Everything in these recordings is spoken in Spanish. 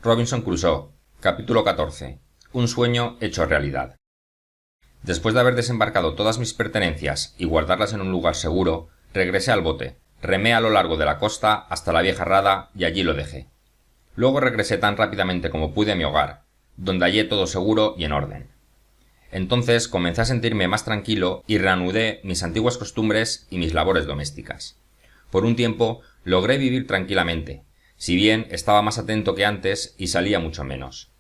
Robinson Crusoe, capítulo 14. Un sueño hecho realidad. Después de haber desembarcado todas mis pertenencias y guardarlas en un lugar seguro, regresé al bote, remé a lo largo de la costa hasta la vieja rada y allí lo dejé. Luego regresé tan rápidamente como pude a mi hogar, donde hallé todo seguro y en orden. Entonces comencé a sentirme más tranquilo y reanudé mis antiguas costumbres y mis labores domésticas. Por un tiempo logré vivir tranquilamente, si bien estaba más atento que antes y salía mucho menos.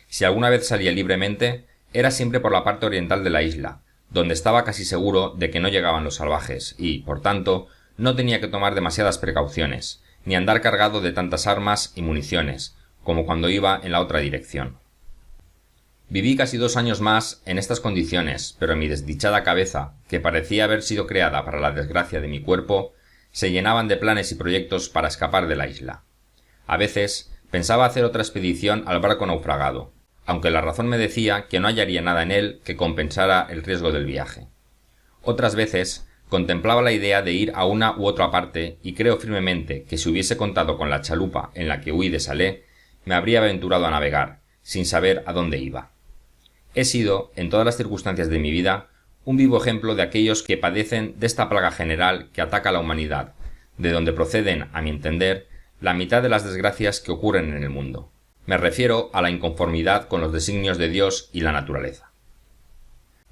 Si alguna vez salía libremente, era siempre por la parte oriental de la isla, donde estaba casi seguro de que no llegaban los salvajes y, por tanto, no tenía que tomar demasiadas precauciones, ni andar cargado de tantas armas y municiones, como cuando iba en la otra dirección. Viví casi 2 años más en estas condiciones, pero mi desdichada cabeza, que parecía haber sido creada para la desgracia de mi cuerpo, se llenaban de planes y proyectos para escapar de la isla. A veces pensaba hacer otra expedición al barco naufragado, aunque la razón me decía que no hallaría nada en él que compensara el riesgo del viaje. Otras veces contemplaba la idea de ir a una u otra parte y creo firmemente que si hubiese contado con la chalupa en la que huí de Salé, me habría aventurado a navegar, sin saber a dónde iba. He sido, en todas las circunstancias de mi vida, un vivo ejemplo de aquellos que padecen de esta plaga general que ataca a la humanidad, de donde proceden, a mi entender, la mitad de las desgracias que ocurren en el mundo. Me refiero a la inconformidad con los designios de Dios y la naturaleza.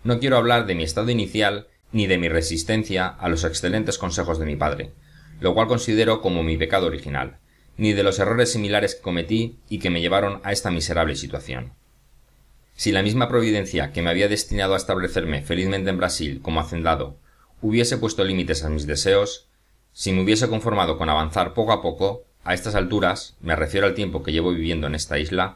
No quiero hablar de mi estado inicial ni de mi resistencia a los excelentes consejos de mi padre, lo cual considero como mi pecado original, ni de los errores similares que cometí y que me llevaron a esta miserable situación. Si la misma providencia que me había destinado a establecerme felizmente en Brasil como hacendado hubiese puesto límites a mis deseos, si me hubiese conformado con avanzar poco a poco, a estas alturas, me refiero al tiempo que llevo viviendo en esta isla,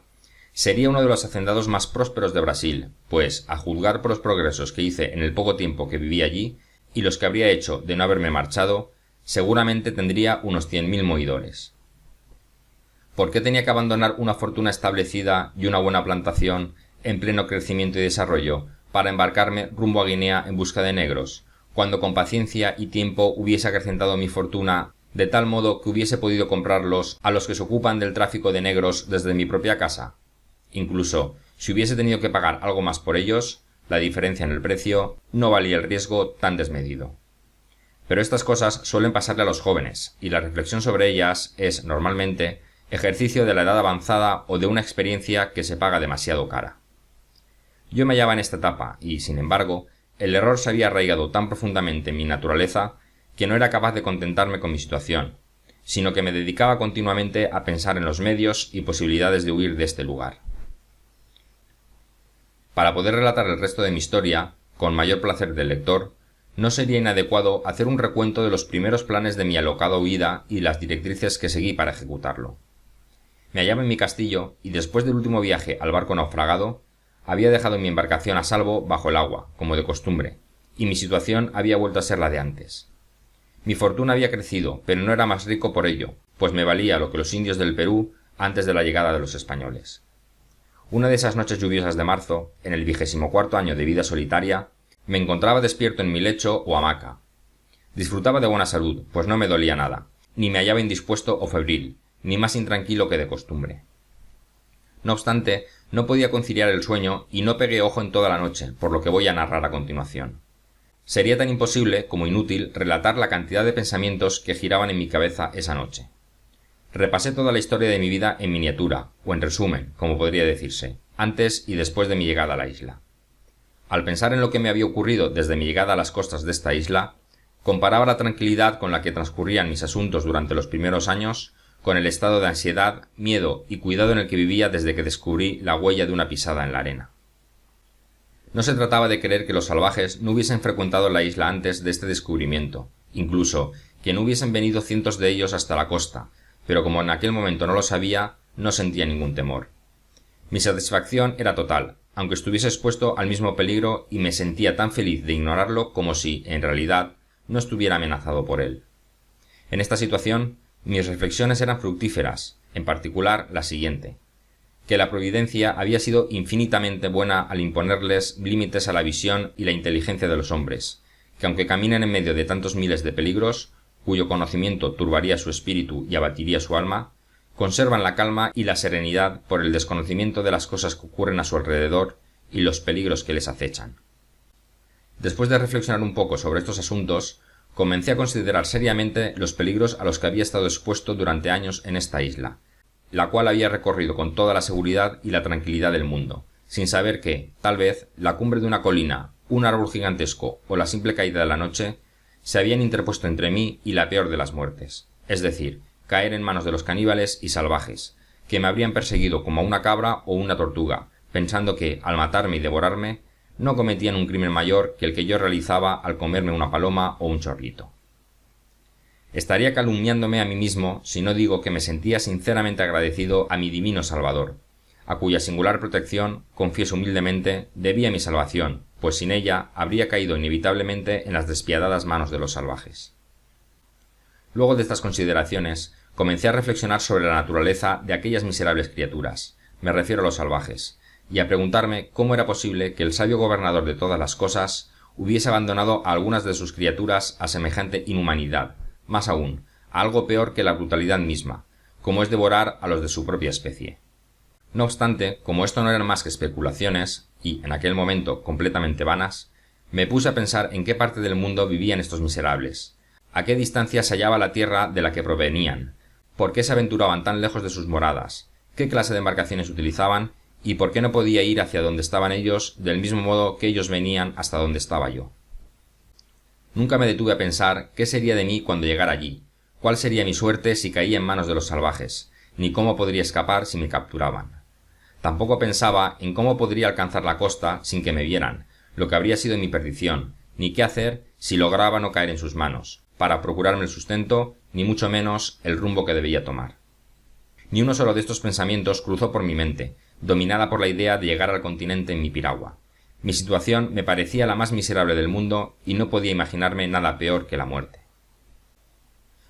sería uno de los hacendados más prósperos de Brasil, pues, a juzgar por los progresos que hice en el poco tiempo que viví allí, y los que habría hecho de no haberme marchado, seguramente tendría unos 100.000 moidores. ¿Por qué tenía que abandonar una fortuna establecida y una buena plantación en pleno crecimiento y desarrollo para embarcarme rumbo a Guinea en busca de negros, cuando con paciencia y tiempo hubiese acrecentado mi fortuna de tal modo que hubiese podido comprarlos a los que se ocupan del tráfico de negros desde mi propia casa? Incluso, si hubiese tenido que pagar algo más por ellos, la diferencia en el precio no valía el riesgo tan desmedido. Pero estas cosas suelen pasarle a los jóvenes, y la reflexión sobre ellas es, normalmente, ejercicio de la edad avanzada o de una experiencia que se paga demasiado cara. Yo me hallaba en esta etapa, y, sin embargo, el error se había arraigado tan profundamente en mi naturaleza que no era capaz de contentarme con mi situación, sino que me dedicaba continuamente a pensar en los medios y posibilidades de huir de este lugar. Para poder relatar el resto de mi historia, con mayor placer del lector, no sería inadecuado hacer un recuento de los primeros planes de mi alocada huida y las directrices que seguí para ejecutarlo. Me hallaba en mi castillo y después del último viaje al barco naufragado, había dejado mi embarcación a salvo bajo el agua, como de costumbre, y mi situación había vuelto a ser la de antes. Mi fortuna había crecido, pero no era más rico por ello, pues me valía lo que los indios del Perú antes de la llegada de los españoles. Una de esas noches lluviosas de marzo, en el 24º año de vida solitaria, me encontraba despierto en mi lecho o hamaca. Disfrutaba de buena salud, pues no me dolía nada, ni me hallaba indispuesto o febril, ni más intranquilo que de costumbre. No obstante, no podía conciliar el sueño y no pegué ojo en toda la noche, por lo que voy a narrar a continuación. Sería tan imposible como inútil relatar la cantidad de pensamientos que giraban en mi cabeza esa noche. Repasé toda la historia de mi vida en miniatura, o en resumen, como podría decirse, antes y después de mi llegada a la isla. Al pensar en lo que me había ocurrido desde mi llegada a las costas de esta isla, comparaba la tranquilidad con la que transcurrían mis asuntos durante los primeros años con el estado de ansiedad, miedo y cuidado en el que vivía desde que descubrí la huella de una pisada en la arena. No se trataba de creer que los salvajes no hubiesen frecuentado la isla antes de este descubrimiento, incluso que no hubiesen venido cientos de ellos hasta la costa, pero como en aquel momento no lo sabía, no sentía ningún temor. Mi satisfacción era total, aunque estuviese expuesto al mismo peligro, y me sentía tan feliz de ignorarlo como si, en realidad, no estuviera amenazado por él. En esta situación, mis reflexiones eran fructíferas, en particular la siguiente: que la providencia había sido infinitamente buena al imponerles límites a la visión y la inteligencia de los hombres, que aunque caminen en medio de tantos miles de peligros, cuyo conocimiento turbaría su espíritu y abatiría su alma, conservan la calma y la serenidad por el desconocimiento de las cosas que ocurren a su alrededor y los peligros que les acechan. Después de reflexionar un poco sobre estos asuntos, comencé a considerar seriamente los peligros a los que había estado expuesto durante años en esta isla, la cual había recorrido con toda la seguridad y la tranquilidad del mundo, sin saber que, tal vez, la cumbre de una colina, un árbol gigantesco o la simple caída de la noche se habían interpuesto entre mí y la peor de las muertes, es decir, caer en manos de los caníbales y salvajes, que me habrían perseguido como a una cabra o una tortuga, pensando que, al matarme y devorarme, no cometían un crimen mayor que el que yo realizaba al comerme una paloma o un chorlito. Estaría calumniándome a mí mismo si no digo que me sentía sinceramente agradecido a mi divino Salvador, a cuya singular protección, confieso humildemente, debía mi salvación, pues sin ella habría caído inevitablemente en las despiadadas manos de los salvajes. Luego de estas consideraciones, comencé a reflexionar sobre la naturaleza de aquellas miserables criaturas, me refiero a los salvajes, y a preguntarme cómo era posible que el sabio gobernador de todas las cosas hubiese abandonado a algunas de sus criaturas a semejante inhumanidad, más aún, a algo peor que la brutalidad misma, como es devorar a los de su propia especie. No obstante, como esto no eran más que especulaciones, y, en aquel momento, completamente vanas, me puse a pensar en qué parte del mundo vivían estos miserables, a qué distancia se hallaba la tierra de la que provenían, por qué se aventuraban tan lejos de sus moradas, qué clase de embarcaciones utilizaban y por qué no podía ir hacia donde estaban ellos del mismo modo que ellos venían hasta donde estaba yo. Nunca me detuve a pensar qué sería de mí cuando llegara allí, cuál sería mi suerte si caía en manos de los salvajes, ni cómo podría escapar si me capturaban. Tampoco pensaba en cómo podría alcanzar la costa sin que me vieran, lo que habría sido mi perdición, ni qué hacer si lograba no caer en sus manos, para procurarme el sustento, ni mucho menos el rumbo que debía tomar. Ni uno solo de estos pensamientos cruzó por mi mente, dominada por la idea de llegar al continente en mi piragua. Mi situación me parecía la más miserable del mundo y no podía imaginarme nada peor que la muerte.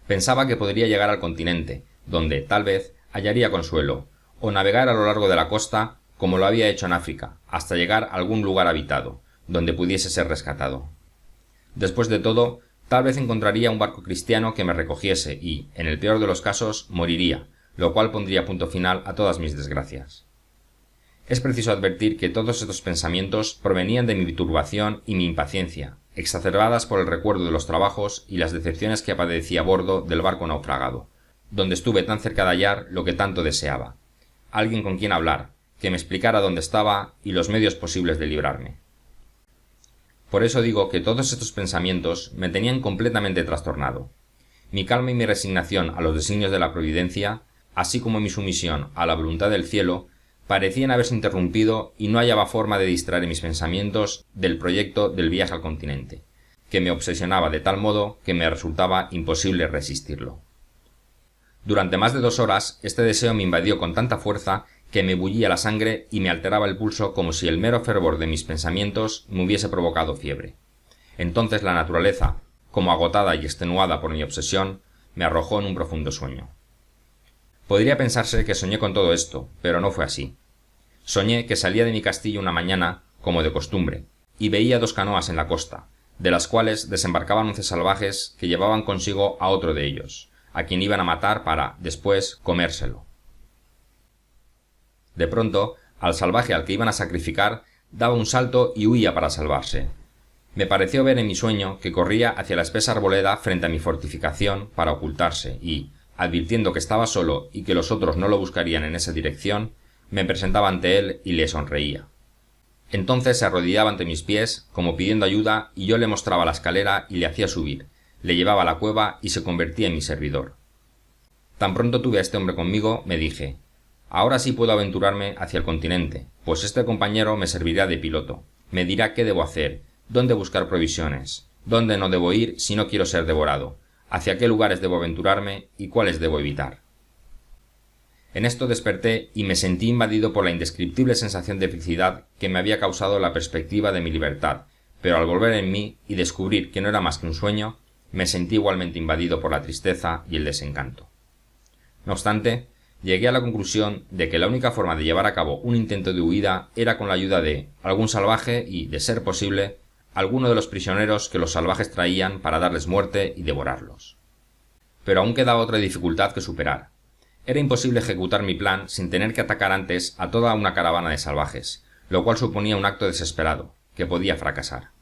Pensaba que podría llegar al continente, donde, tal vez, hallaría consuelo, o navegar a lo largo de la costa, como lo había hecho en África, hasta llegar a algún lugar habitado, donde pudiese ser rescatado. Después de todo, tal vez encontraría un barco cristiano que me recogiese y, en el peor de los casos, moriría, lo cual pondría punto final a todas mis desgracias. Es preciso advertir que todos estos pensamientos provenían de mi turbación y mi impaciencia, exacerbadas por el recuerdo de los trabajos y las decepciones que padecí a bordo del barco naufragado, donde estuve tan cerca de hallar lo que tanto deseaba, alguien con quien hablar, que me explicara dónde estaba y los medios posibles de librarme. Por eso digo que todos estos pensamientos me tenían completamente trastornado. Mi calma y mi resignación a los designios de la providencia, así como mi sumisión a la voluntad del cielo, parecían haberse interrumpido y no hallaba forma de distraer mis pensamientos del proyecto del viaje al continente, que me obsesionaba de tal modo que me resultaba imposible resistirlo. Durante más de 2 horas este deseo me invadió con tanta fuerza que me bullía la sangre y me alteraba el pulso como si el mero fervor de mis pensamientos me hubiese provocado fiebre. Entonces la naturaleza, como agotada y extenuada por mi obsesión, me arrojó en un profundo sueño. Podría pensarse que soñé con todo esto, pero no fue así. Soñé que salía de mi castillo una mañana, como de costumbre, y veía 2 canoas en la costa, de las cuales desembarcaban 11 salvajes que llevaban consigo a otro de ellos, a quien iban a matar para, después, comérselo. De pronto, al salvaje al que iban a sacrificar, daba un salto y huía para salvarse. Me pareció ver en mi sueño que corría hacia la espesa arboleda frente a mi fortificación para ocultarse y, advirtiendo que estaba solo y que los otros no lo buscarían en esa dirección, me presentaba ante él y le sonreía. Entonces se arrodillaba ante mis pies, como pidiendo ayuda, y yo le mostraba la escalera y le hacía subir, le llevaba a la cueva y se convertía en mi servidor. Tan pronto tuve a este hombre conmigo, me dije: ahora sí puedo aventurarme hacia el continente, pues este compañero me servirá de piloto, me dirá qué debo hacer, dónde buscar provisiones, dónde no debo ir si no quiero ser devorado, hacia qué lugares debo aventurarme y cuáles debo evitar. En esto desperté y me sentí invadido por la indescriptible sensación de felicidad que me había causado la perspectiva de mi libertad, pero al volver en mí y descubrir que no era más que un sueño, me sentí igualmente invadido por la tristeza y el desencanto. No obstante, llegué a la conclusión de que la única forma de llevar a cabo un intento de huida era con la ayuda de algún salvaje y, de ser posible, alguno de los prisioneros que los salvajes traían para darles muerte y devorarlos. Pero aún quedaba otra dificultad que superar. Era imposible ejecutar mi plan sin tener que atacar antes a toda una caravana de salvajes, lo cual suponía un acto desesperado, que podía fracasar.